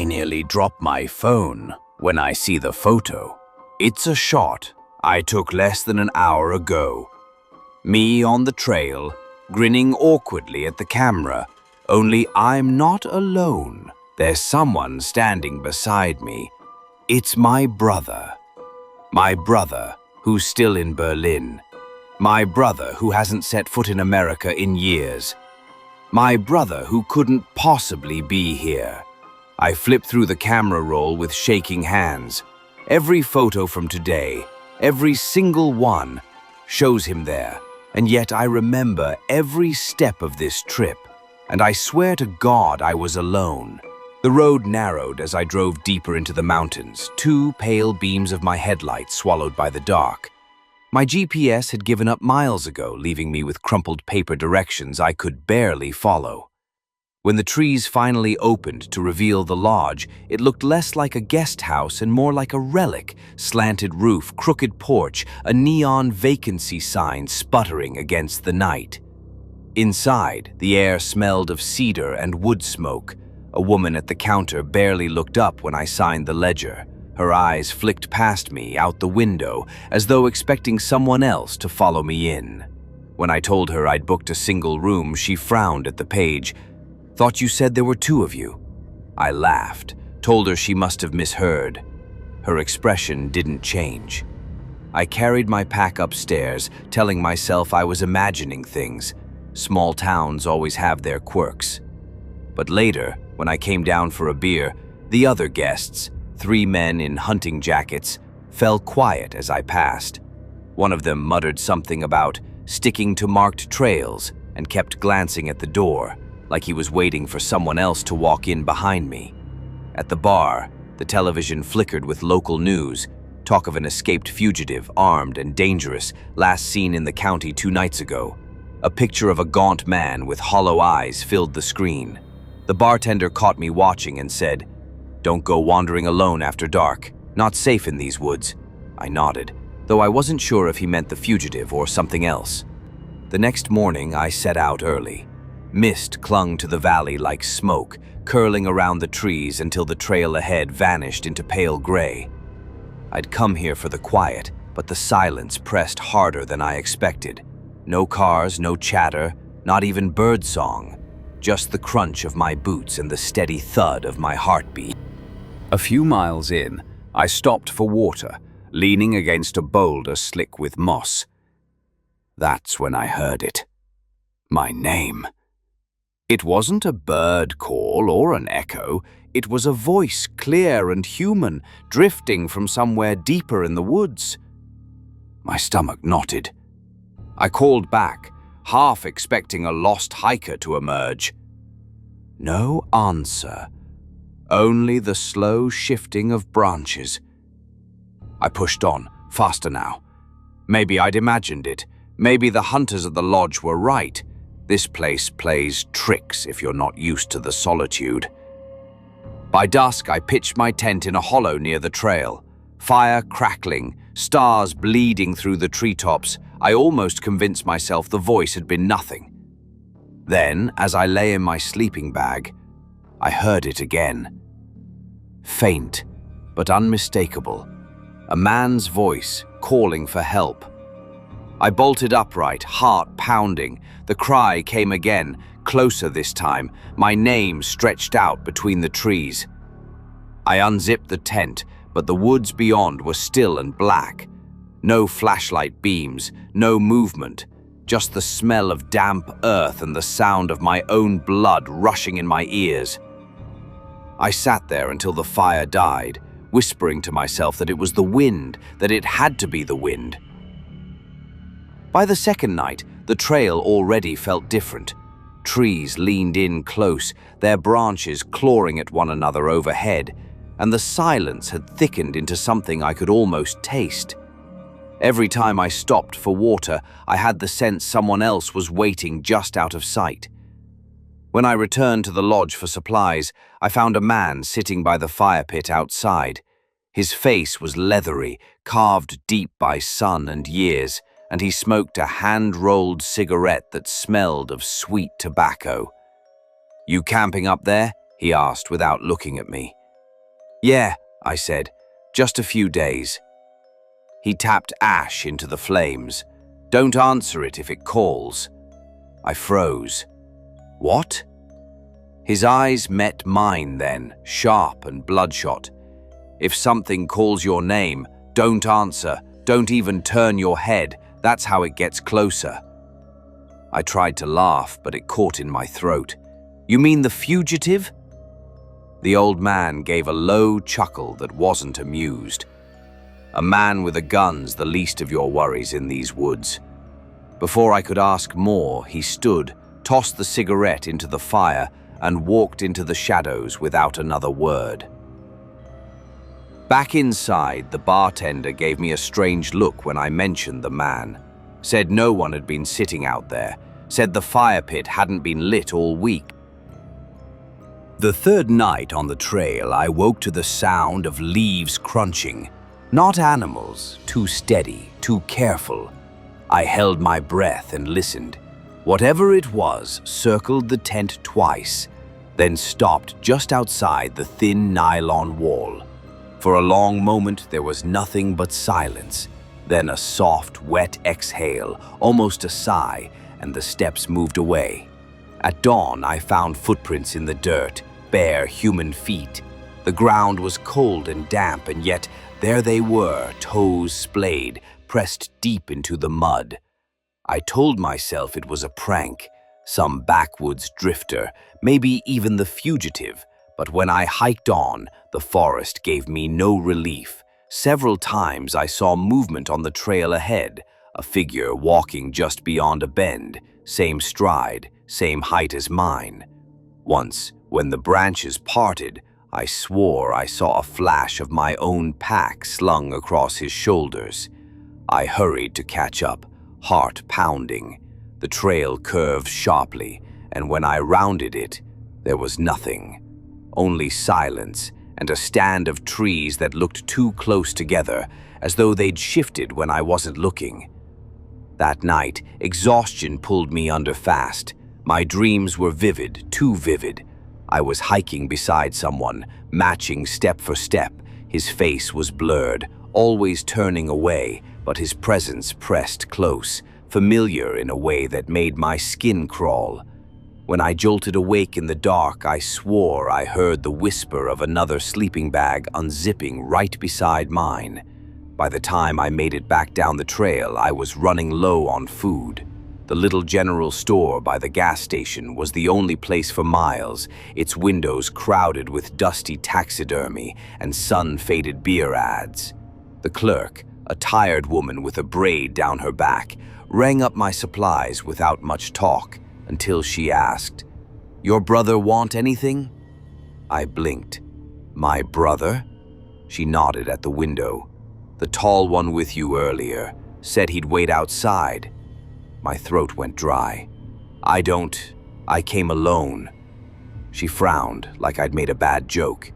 I nearly drop my phone when I see the photo. It's a shot I took less than an hour ago. Me on the trail, grinning awkwardly at the camera, only I'm not alone. There's someone standing beside me. It's my brother. My brother, who's still in Berlin. My brother who hasn't set foot in America in years. My brother who couldn't possibly be here. I flip through the camera roll with shaking hands. Every photo from today, every single one, shows him there. And yet I remember every step of this trip. And I swear to God I was alone. The road narrowed as I drove deeper into the mountains, 2 pale beams of my headlights swallowed by the dark. My GPS had given up miles ago, leaving me with crumpled paper directions I could barely follow. When the trees finally opened to reveal the lodge, it looked less like a guest house and more like a relic. Slanted roof, crooked porch, a neon vacancy sign sputtering against the night. Inside, the air smelled of cedar and wood smoke. A woman at the counter barely looked up when I signed the ledger. Her eyes flicked past me out the window, as though expecting someone else to follow me in. When I told her I'd booked a single room, she frowned at the page. "Thought you said there were 2 of you." I laughed, told her she must have misheard. Her expression didn't change. I carried my pack upstairs, telling myself I was imagining things. Small towns always have their quirks. But later, when I came down for a beer, the other guests, 3 men in hunting jackets, fell quiet as I passed. One of them muttered something about sticking to marked trails and kept glancing at the door, like he was waiting for someone else to walk in behind me. At the bar, the television flickered with local news, talk of an escaped fugitive, armed and dangerous, last seen in the county 2 nights ago. A picture of a gaunt man with hollow eyes filled the screen. The bartender caught me watching and said, "Don't go wandering alone after dark. Not safe in these woods." I nodded, though I wasn't sure if he meant the fugitive or something else. The next morning, I set out early. Mist clung to the valley like smoke, curling around the trees until the trail ahead vanished into pale gray. I'd come here for the quiet, but the silence pressed harder than I expected. No cars, no chatter, not even birdsong. Just the crunch of my boots and the steady thud of my heartbeat. A few miles in, I stopped for water, leaning against a boulder slick with moss. That's when I heard it. My name. It wasn't a bird call or an echo. It was a voice, clear and human, drifting from somewhere deeper in the woods. My stomach knotted. I called back, half expecting a lost hiker to emerge. No answer. Only the slow shifting of branches. I pushed on, faster now. Maybe I'd imagined it. Maybe the hunters at the lodge were right. This place plays tricks if you're not used to the solitude. By dusk, I pitched my tent in a hollow near the trail. Fire crackling, stars bleeding through the treetops. I almost convinced myself the voice had been nothing. Then, as I lay in my sleeping bag, I heard it again. Faint, but unmistakable. A man's voice calling for help. I bolted upright, heart pounding. The cry came again, closer this time, my name stretched out between the trees. I unzipped the tent, but the woods beyond were still and black. No flashlight beams, no movement, just the smell of damp earth and the sound of my own blood rushing in my ears. I sat there until the fire died, whispering to myself that it was the wind, that it had to be the wind. By the second night, the trail already felt different. Trees leaned in close, their branches clawing at one another overhead, and the silence had thickened into something I could almost taste. Every time I stopped for water, I had the sense someone else was waiting just out of sight. When I returned to the lodge for supplies, I found a man sitting by the fire pit outside. His face was leathery, carved deep by sun and years, and he smoked a hand-rolled cigarette that smelled of sweet tobacco. "You camping up there?" he asked without looking at me. Yeah, I said, just a few days. He tapped ash into the flames. Don't answer it if it calls. I froze. What? His eyes met mine then, sharp and bloodshot. If something calls your name, don't answer, don't even turn your head, that's how it gets closer. I tried to laugh, but it caught in my throat. You mean the fugitive? The old man gave a low chuckle that wasn't amused. A man with a gun's the least of your worries in these woods. Before I could ask more, he stood, tossed the cigarette into the fire, and walked into the shadows without another word. Back inside, the bartender gave me a strange look when I mentioned the man. Said no one had been sitting out there. Said the fire pit hadn't been lit all week. The third night on the trail, I woke to the sound of leaves crunching. Not animals, too steady, too careful. I held my breath and listened. Whatever it was circled the tent twice, then stopped just outside the thin nylon wall. For a long moment there was nothing but silence, then a soft, wet exhale, almost a sigh, and the steps moved away. At dawn I found footprints in the dirt, bare human feet. The ground was cold and damp, and yet there they were, toes splayed, pressed deep into the mud. I told myself it was a prank, some backwoods drifter, maybe even the fugitive, but when I hiked on, the forest gave me no relief. Several times I saw movement on the trail ahead, a figure walking just beyond a bend, same stride, same height as mine. Once, when the branches parted, I swore I saw a flash of my own pack slung across his shoulders. I hurried to catch up, heart pounding. The trail curved sharply, and when I rounded it, there was nothing. Only silence and a stand of trees that looked too close together, as though they'd shifted when I wasn't looking. That night, exhaustion pulled me under fast. My dreams were vivid, too vivid. I was hiking beside someone, matching step for step. His face was blurred, always turning away, but his presence pressed close, familiar in a way that made my skin crawl. When I jolted awake in the dark, I swore I heard the whisper of another sleeping bag unzipping right beside mine. By the time I made it back down the trail, I was running low on food. The little general store by the gas station was the only place for miles, its windows crowded with dusty taxidermy and sun-faded beer ads. The clerk, a tired woman with a braid down her back, rang up my supplies without much talk until she asked, "Your brother want anything?" I blinked. "My brother?" She nodded at the window. "The tall one with you earlier said he'd wait outside." My throat went dry. I came alone." She frowned like I'd made a bad joke.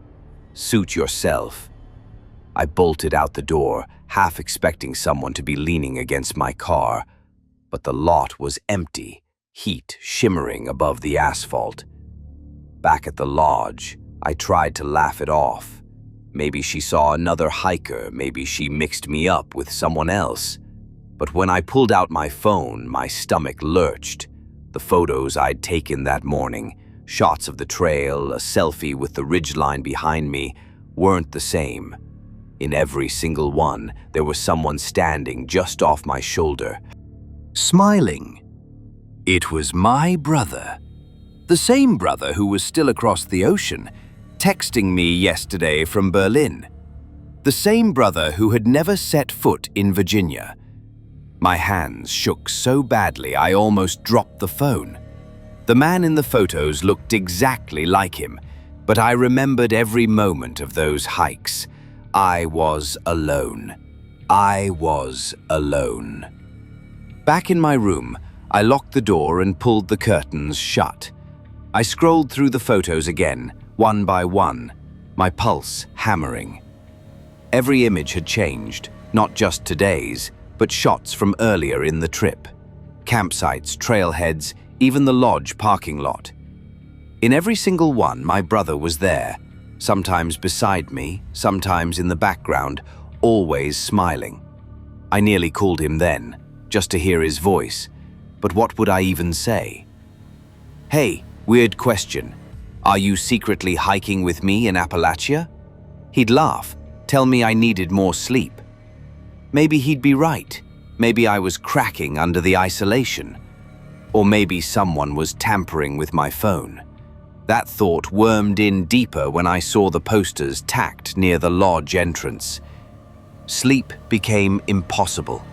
"Suit yourself." I bolted out the door, half expecting someone to be leaning against my car, but the lot was empty, heat shimmering above the asphalt. Back at the lodge, I tried to laugh it off. Maybe she saw another hiker, maybe she mixed me up with someone else. But when I pulled out my phone, my stomach lurched. The photos I'd taken that morning, shots of the trail, a selfie with the ridgeline behind me, weren't the same. In every single one, there was someone standing just off my shoulder, smiling. It was my brother. The same brother who was still across the ocean, texting me yesterday from Berlin. The same brother who had never set foot in Virginia. My hands shook so badly I almost dropped the phone. The man in the photos looked exactly like him, but I remembered every moment of those hikes. I was alone. I was alone. Back in my room, I locked the door and pulled the curtains shut. I scrolled through the photos again, one by one, my pulse hammering. Every image had changed, not just today's, but shots from earlier in the trip. Campsites, trailheads, even the lodge parking lot. In every single one, my brother was there. sometimes beside me, sometimes in the background, always smiling. I nearly called him then, just to hear his voice, but what would I even say? "Hey, weird question. Are you secretly hiking with me in Appalachia?" He'd laugh, tell me I needed more sleep. Maybe he'd be right. Maybe I was cracking under the isolation. Or maybe someone was tampering with my phone. That thought wormed in deeper when I saw the posters tacked near the lodge entrance. Sleep became impossible.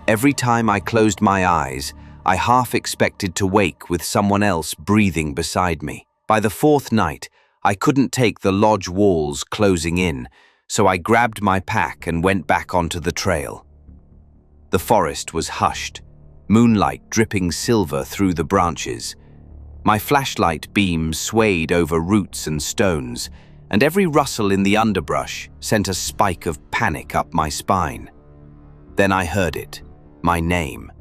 Every time I closed my eyes, I half expected to wake with someone else breathing beside me. By the fourth night, I couldn't take the lodge walls closing in, so I grabbed my pack and went back onto the trail. The forest was hushed, moonlight dripping silver through the branches. My flashlight beam swayed over roots and stones, and every rustle in the underbrush sent a spike of panic up my spine. Then I heard it, my name.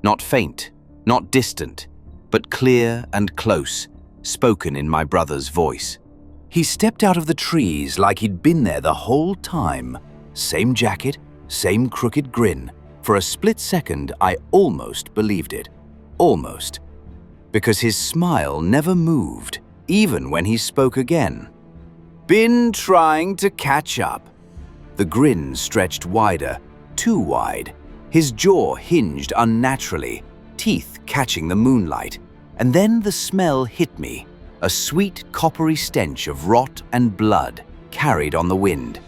Not faint, not distant, but clear and close, spoken in my brother's voice. He stepped out of the trees like he'd been there the whole time. Same jacket, same crooked grin. For a split second, I almost believed it. Almost. Because his smile never moved, even when he spoke again. "Been trying to catch up." The grin stretched wider, too wide. His jaw hinged unnaturally, teeth catching the moonlight. And then the smell hit me, a sweet coppery stench of rot and blood carried on the wind.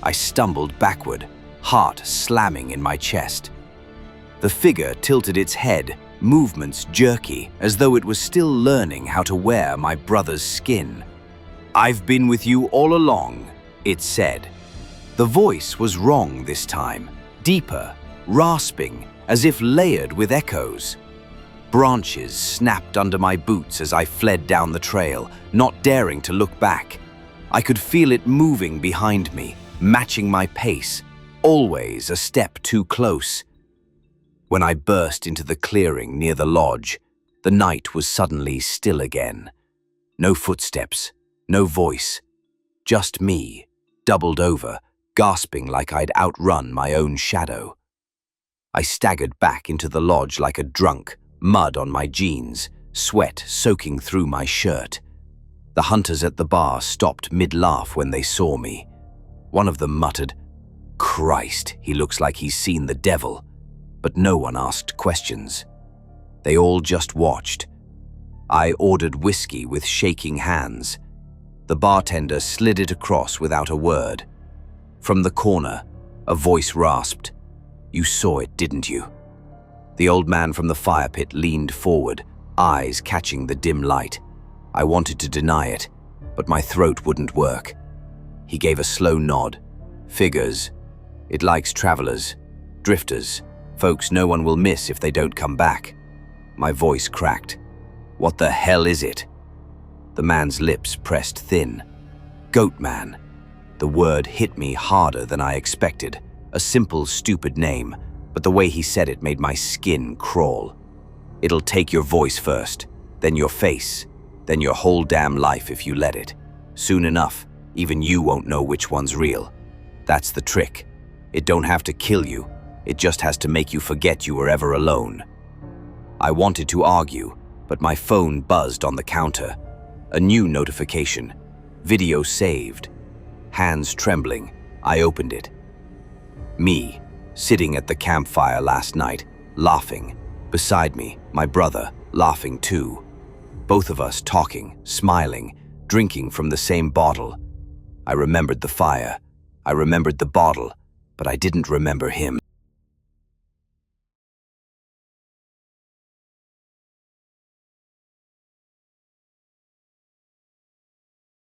I stumbled backward, heart slamming in my chest. The figure tilted its head, movements jerky, as though it was still learning how to wear my brother's skin. "I've been with you all along," it said. The voice was wrong this time, deeper, rasping, as if layered with echoes. Branches snapped under my boots as I fled down the trail, not daring to look back. I could feel it moving behind me, matching my pace, always a step too close. When I burst into the clearing near the lodge, the night was suddenly still again. No footsteps, no voice, just me, doubled over, gasping like I'd outrun my own shadow. I staggered back into the lodge like a drunk, mud on my jeans, sweat soaking through my shirt. The hunters at the bar stopped mid-laugh when they saw me. One of them muttered, "Christ, he looks like he's seen the devil." But no one asked questions. They all just watched. I ordered whiskey with shaking hands. The bartender slid it across without a word. From the corner, a voice rasped, "You saw it, didn't you?" The old man from the fire pit leaned forward, eyes catching the dim light. I wanted to deny it, but my throat wouldn't work. He gave a slow nod. "Figures. It likes travelers, drifters, folks no one will miss if they don't come back." My voice cracked. "What the hell is it?" The man's lips pressed thin. "Goat man." The word hit me harder than I expected. A simple, stupid name, but the way he said it made my skin crawl. "It'll take your voice first, then your face, then your whole damn life if you let it. Soon enough, even you won't know which one's real. That's the trick. It don't have to kill you. It just has to make you forget you were ever alone." I wanted to argue, but my phone buzzed on the counter. A new notification. Video saved. Hands trembling, I opened it. Me, sitting at the campfire last night, laughing. Beside me, my brother, laughing too. Both of us talking, smiling, drinking from the same bottle. I remembered the fire. I remembered the bottle, but I didn't remember him.